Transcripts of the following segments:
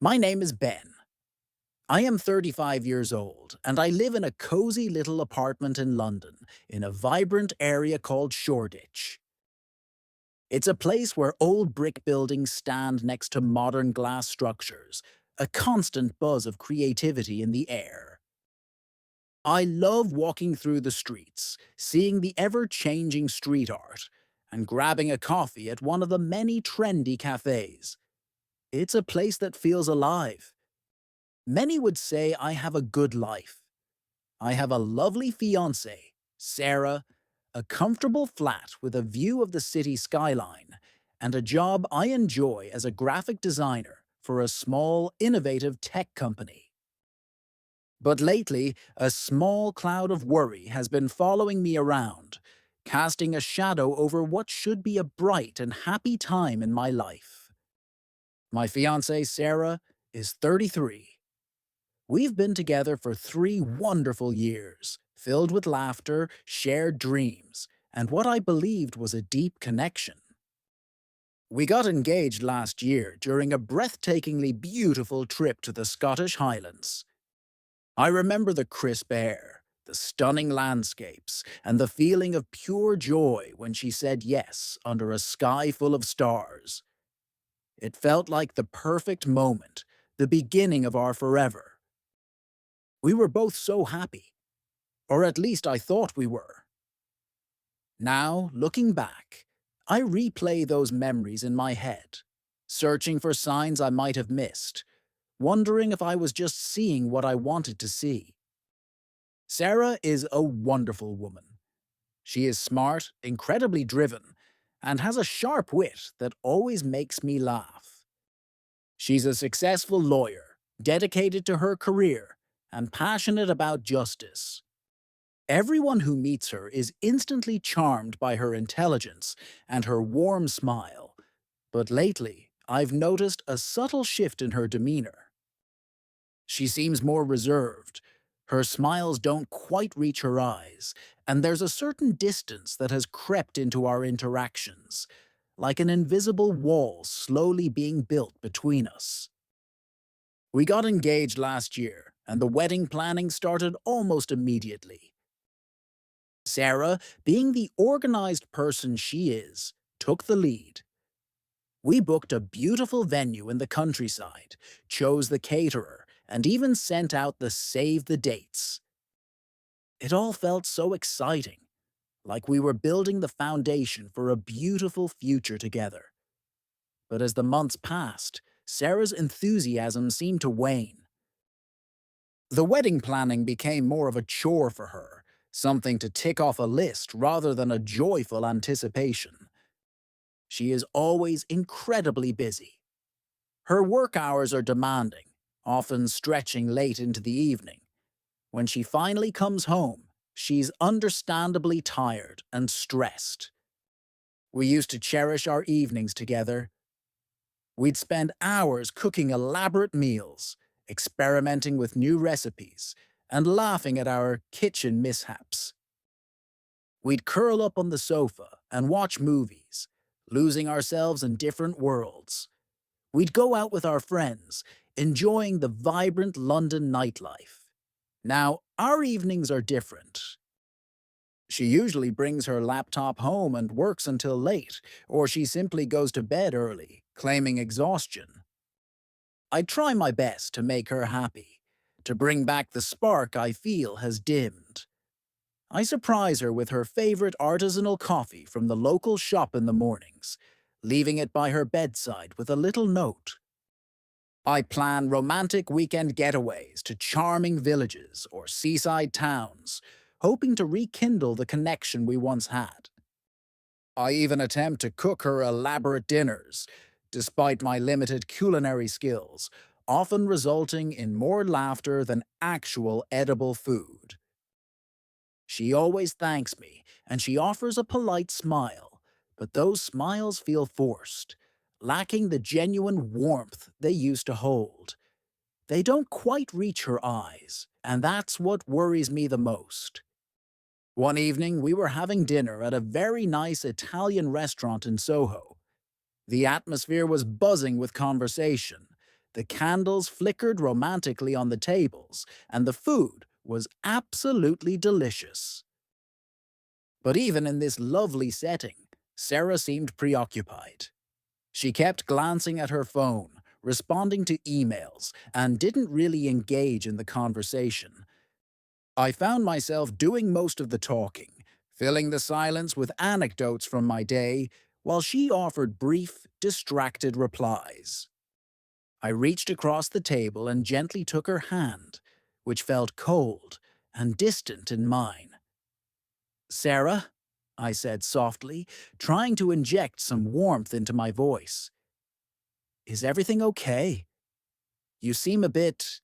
My name is Ben. I am 35 years old, and I live in a cozy little apartment in London, in a vibrant area called Shoreditch. It's a place where old brick buildings stand next to modern glass structures, a constant buzz of creativity in the air. I love walking through the streets, seeing the ever-changing street art, and grabbing a coffee at one of the many trendy cafes. It's a place that feels alive. Many would say I have a good life. I have a lovely fiancée, Sarah, a comfortable flat with a view of the city skyline, and a job I enjoy as a graphic designer for a small, innovative tech company. But lately, a small cloud of worry has been following me around, casting a shadow over what should be a bright and happy time in my life. My fiancée, Sarah, is 33. We've been together for 3 wonderful years, filled with laughter, shared dreams, and what I believed was a deep connection. We got engaged last year during a breathtakingly beautiful trip to the Scottish Highlands. I remember the crisp air, the stunning landscapes, and the feeling of pure joy when she said yes under a sky full of stars. It felt like the perfect moment, the beginning of our forever. We were both so happy. Or at least I thought we were. Now, looking back, I replay those memories in my head, searching for signs I might have missed, wondering if I was just seeing what I wanted to see. Sarah is a wonderful woman. She is smart, incredibly driven, and has a sharp wit that always makes me laugh. She's a successful lawyer, dedicated to her career, and passionate about justice. Everyone who meets her is instantly charmed by her intelligence and her warm smile, but lately I've noticed a subtle shift in her demeanor. She seems more reserved, her smiles don't quite reach her eyes, and there's a certain distance that has crept into our interactions, like an invisible wall slowly being built between us. We got engaged last year, and the wedding planning started almost immediately. Sarah, being the organized person she is, took the lead. We booked a beautiful venue in the countryside, chose the caterer, and even sent out the save the dates. It all felt so exciting, like we were building the foundation for a beautiful future together. But as the months passed, Sarah's enthusiasm seemed to wane. The wedding planning became more of a chore for her, something to tick off a list rather than a joyful anticipation. She is always incredibly busy. Her work hours are demanding, often stretching late into the evening. When she finally comes home, she's understandably tired and stressed. We used to cherish our evenings together. We'd spend hours cooking elaborate meals, experimenting with new recipes, and laughing at our kitchen mishaps. We'd curl up on the sofa and watch movies, losing ourselves in different worlds. We'd go out with our friends, enjoying the vibrant London nightlife. Now, our evenings are different. She usually brings her laptop home and works until late, or she simply goes to bed early, claiming exhaustion. I try my best to make her happy, to bring back the spark I feel has dimmed. I surprise her with her favorite artisanal coffee from the local shop in the mornings, leaving it by her bedside with a little note. I plan romantic weekend getaways to charming villages or seaside towns, hoping to rekindle the connection we once had. I even attempt to cook her elaborate dinners, despite my limited culinary skills, often resulting in more laughter than actual edible food. She always thanks me, and she offers a polite smile, but those smiles feel forced, lacking the genuine warmth they used to hold. They don't quite reach her eyes, and that's what worries me the most. One evening, we were having dinner at a very nice Italian restaurant in Soho. The atmosphere was buzzing with conversation, The candles flickered romantically on the tables, and the food was absolutely delicious. But even in this lovely setting, Sarah seemed preoccupied. She kept glancing at her phone, responding to emails, and didn't really engage in the conversation. I found myself doing most of the talking, filling the silence with anecdotes from my day, while she offered brief, distracted replies. I reached across the table and gently took her hand, which felt cold and distant in mine. "Sarah," I said softly, trying to inject some warmth into my voice. "Is everything okay? You seem a bit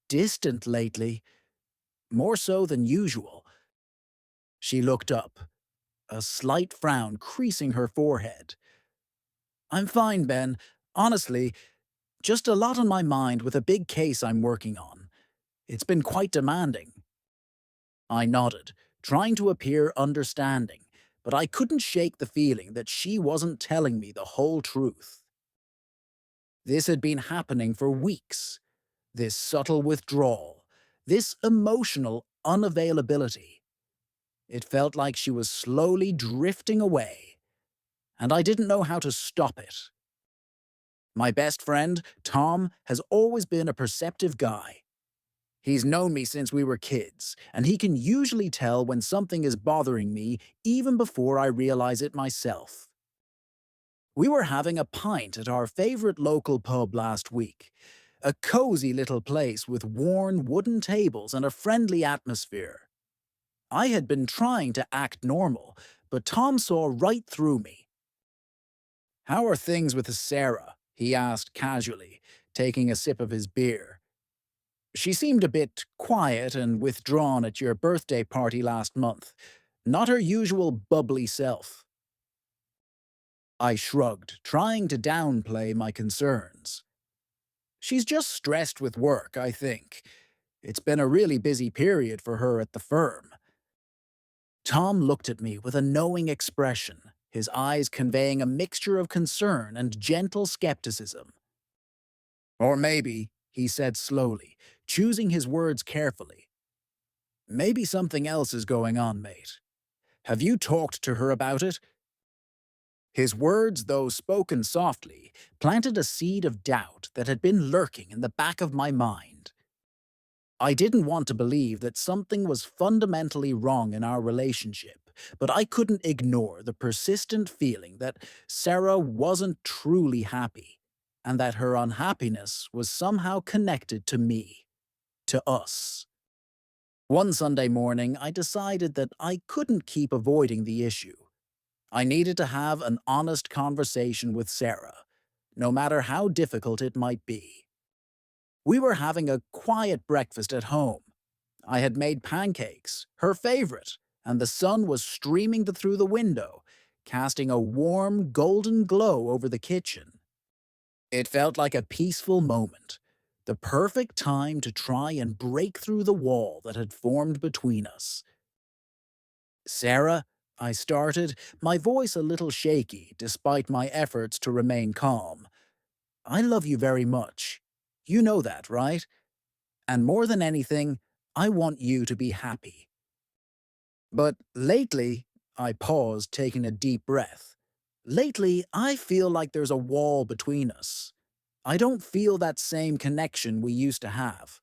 distant lately, more so than usual." She looked up, a slight frown creasing her forehead. "I'm fine, Ben. Honestly, just a lot on my mind with a big case I'm working on. It's been quite demanding." I nodded, trying to appear understanding, but I couldn't shake the feeling that she wasn't telling me the whole truth. This had been happening for weeks. This subtle withdrawal, this emotional unavailability. It felt like she was slowly drifting away, and I didn't know how to stop it. My best friend, Tom, has always been a perceptive guy. He's known me since we were kids, and he can usually tell when something is bothering me even before I realize it myself. We were having a pint at our favorite local pub last week, a cozy little place with worn wooden tables and a friendly atmosphere. I had been trying to act normal, but Tom saw right through me. "How are things with Sarah?" he asked casually, taking a sip of his beer. "She seemed a bit quiet and withdrawn at your birthday party last month. Not her usual bubbly self." I shrugged, trying to downplay my concerns. "She's just stressed with work, I think. It's been a really busy period for her at the firm." Tom looked at me with a knowing expression, his eyes conveying a mixture of concern and gentle skepticism. "Or maybe," he said slowly, choosing his words carefully, "maybe something else is going on, mate. Have you talked to her about it?" His words, though spoken softly, planted a seed of doubt that had been lurking in the back of my mind. I didn't want to believe that something was fundamentally wrong in our relationship, but I couldn't ignore the persistent feeling that Sarah wasn't truly happy, and that her unhappiness was somehow connected to me, to us. One Sunday morning, I decided that I couldn't keep avoiding the issue. I needed to have an honest conversation with Sarah, no matter how difficult it might be. We were having a quiet breakfast at home. I had made pancakes, her favorite, and the sun was streaming through the window, casting a warm, golden glow over the kitchen. It felt like a peaceful moment, the perfect time to try and break through the wall that had formed between us. "Sarah," I started, my voice a little shaky despite my efforts to remain calm. "I love you very much. You know that, right? And more than anything, I want you to be happy. But lately," I paused, taking a deep breath. "Lately, I feel like there's a wall between us. I don't feel that same connection we used to have."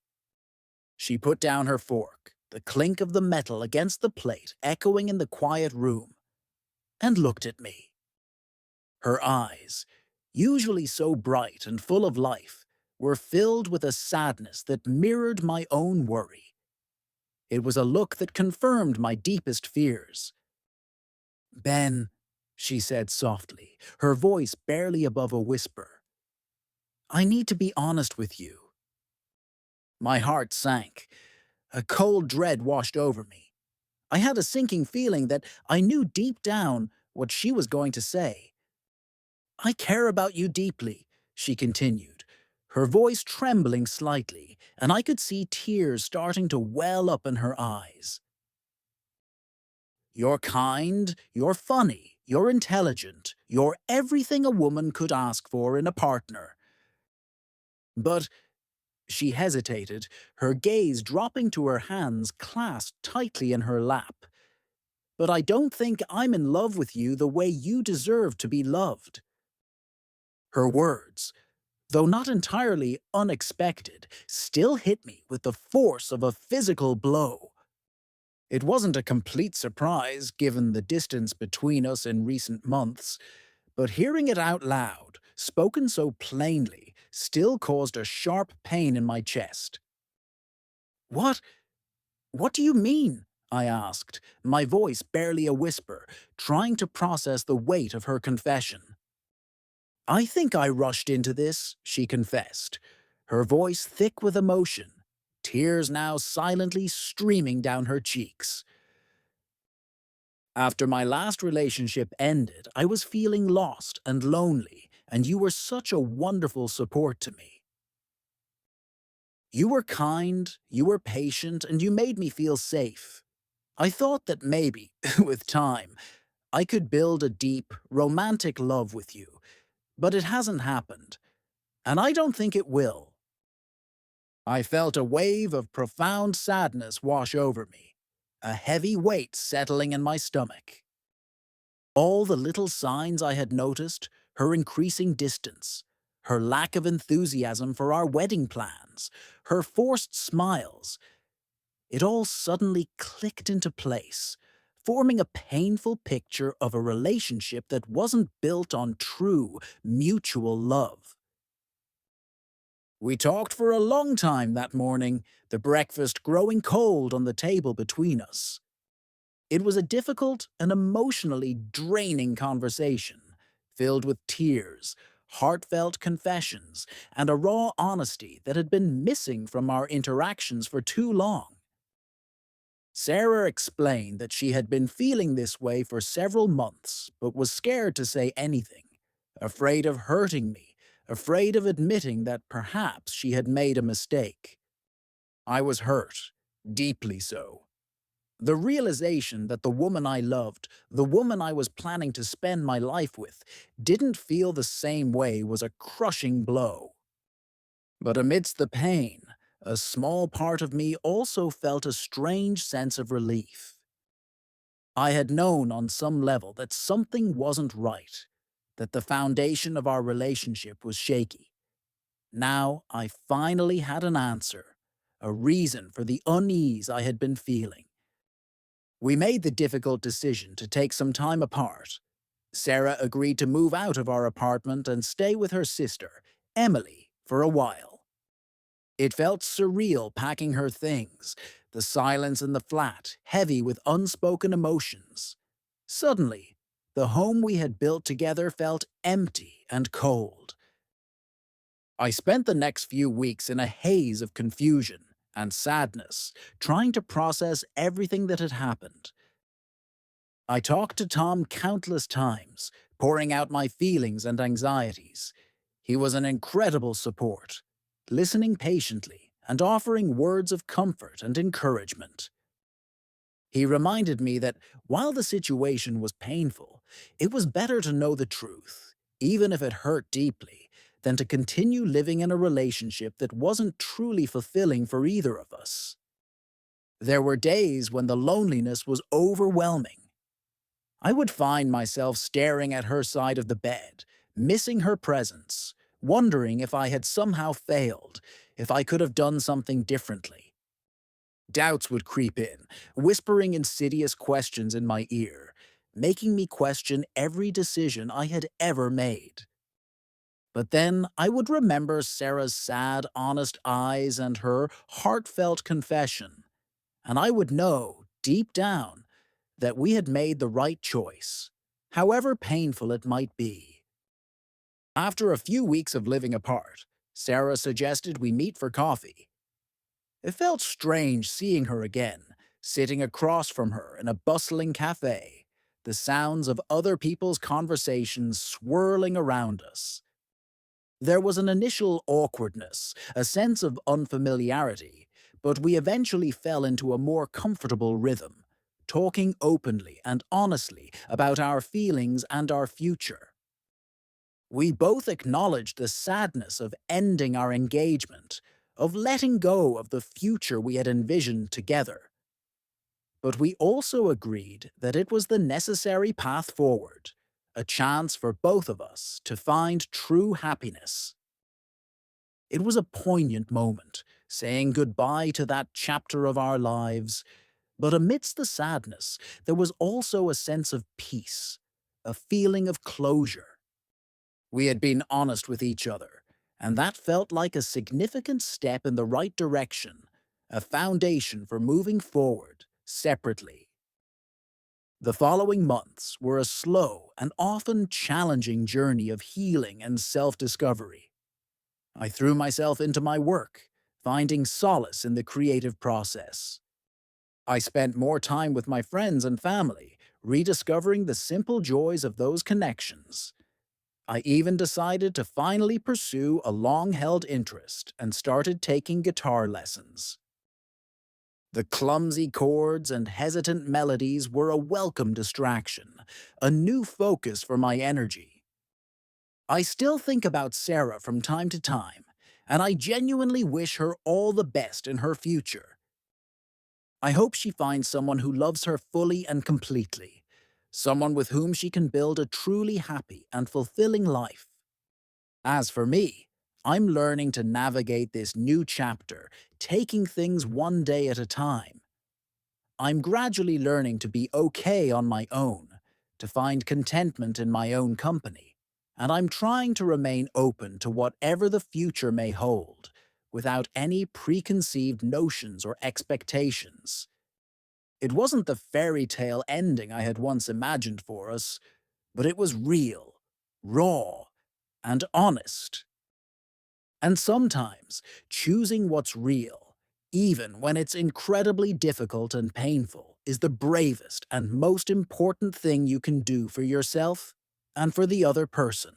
She put down her fork, the clink of the metal against the plate echoing in the quiet room, and looked at me. Her eyes, usually so bright and full of life, were filled with a sadness that mirrored my own worry. It was a look that confirmed my deepest fears. "Ben," she said softly, her voice barely above a whisper, "I need to be honest with you." My heart sank. A cold dread washed over me. I had a sinking feeling that I knew deep down what she was going to say. "I care about you deeply," she continued, her voice trembling slightly, and I could see tears starting to well up in her eyes. "You're kind, you're funny, you're intelligent, you're everything a woman could ask for in a partner." But she hesitated, her gaze dropping to her hands clasped tightly in her lap. But I don't think I'm in love with you the way you deserve to be loved. Her words, though not entirely unexpected, still hit me with the force of a physical blow. It wasn't a complete surprise, given the distance between us in recent months, but hearing it out loud, spoken so plainly, still caused a sharp pain in my chest. What? What do you mean? I asked, my voice barely a whisper, trying to process the weight of her confession. I think I rushed into this, she confessed, her voice thick with emotion, tears now silently streaming down her cheeks. After my last relationship ended, I was feeling lost and lonely, and you were such a wonderful support to me. You were kind, you were patient, and you made me feel safe. I thought that maybe, with time, I could build a deep, romantic love with you, but it hasn't happened, and I don't think it will. I felt a wave of profound sadness wash over me, a heavy weight settling in my stomach. All the little signs I had noticed, her increasing distance, her lack of enthusiasm for our wedding plans, her forced smiles, it all suddenly clicked into place, forming a painful picture of a relationship that wasn't built on true, mutual love. We talked for a long time that morning, the breakfast growing cold on the table between us. It was a difficult and emotionally draining conversation, filled with tears, heartfelt confessions, and a raw honesty that had been missing from our interactions for too long. Sarah explained that she had been feeling this way for several months, but was scared to say anything, afraid of hurting me, afraid of admitting that perhaps she had made a mistake. I was hurt, deeply so. The realization that the woman I loved, the woman I was planning to spend my life with, didn't feel the same way was a crushing blow. But amidst the pain, a small part of me also felt a strange sense of relief. I had known on some level that something wasn't right, that the foundation of our relationship was shaky. Now I finally had an answer, a reason for the unease I had been feeling. We made the difficult decision to take some time apart. Sarah agreed to move out of our apartment and stay with her sister, Emily, for a while. It felt surreal packing her things, the silence in the flat heavy with unspoken emotions. Suddenly, the home we had built together felt empty and cold. I spent the next few weeks in a haze of confusion and sadness, trying to process everything that had happened. I talked to Tom countless times, pouring out my feelings and anxieties. He was an incredible support, listening patiently and offering words of comfort and encouragement. He reminded me that while the situation was painful, it was better to know the truth, even if it hurt deeply, than to continue living in a relationship that wasn't truly fulfilling for either of us. There were days when the loneliness was overwhelming. I would find myself staring at her side of the bed, missing her presence, wondering if I had somehow failed, if I could have done something differently. Doubts would creep in, whispering insidious questions in my ear, making me question every decision I had ever made. But then I would remember Sarah's sad, honest eyes and her heartfelt confession, and I would know, deep down, that we had made the right choice, however painful it might be. After a few weeks of living apart, Sarah suggested we meet for coffee. It felt strange seeing her again, sitting across from her in a bustling cafe, the sounds of other people's conversations swirling around us. There was an initial awkwardness, a sense of unfamiliarity, but we eventually fell into a more comfortable rhythm, talking openly and honestly about our feelings and our future. We both acknowledged the sadness of ending our engagement, of letting go of the future we had envisioned together. But we also agreed that it was the necessary path forward, a chance for both of us to find true happiness. It was a poignant moment, saying goodbye to that chapter of our lives, but amidst the sadness, there was also a sense of peace, a feeling of closure. We had been honest with each other, and that felt like a significant step in the right direction, a foundation for moving forward separately. The following months were a slow and often challenging journey of healing and self-discovery. I threw myself into my work, finding solace in the creative process. I spent more time with my friends and family, rediscovering the simple joys of those connections. I even decided to finally pursue a long-held interest and started taking guitar lessons. The clumsy chords and hesitant melodies were a welcome distraction, a new focus for my energy. I still think about Sarah from time to time, and I genuinely wish her all the best in her future. I hope she finds someone who loves her fully and completely, someone with whom she can build a truly happy and fulfilling life. As for me, I'm learning to navigate this new chapter, taking things one day at a time. I'm gradually learning to be okay on my own, to find contentment in my own company, and I'm trying to remain open to whatever the future may hold, without any preconceived notions or expectations. It wasn't the fairy tale ending I had once imagined for us, but it was real, raw, and honest. And sometimes, choosing what's real, even when it's incredibly difficult and painful, is the bravest and most important thing you can do for yourself and for the other person.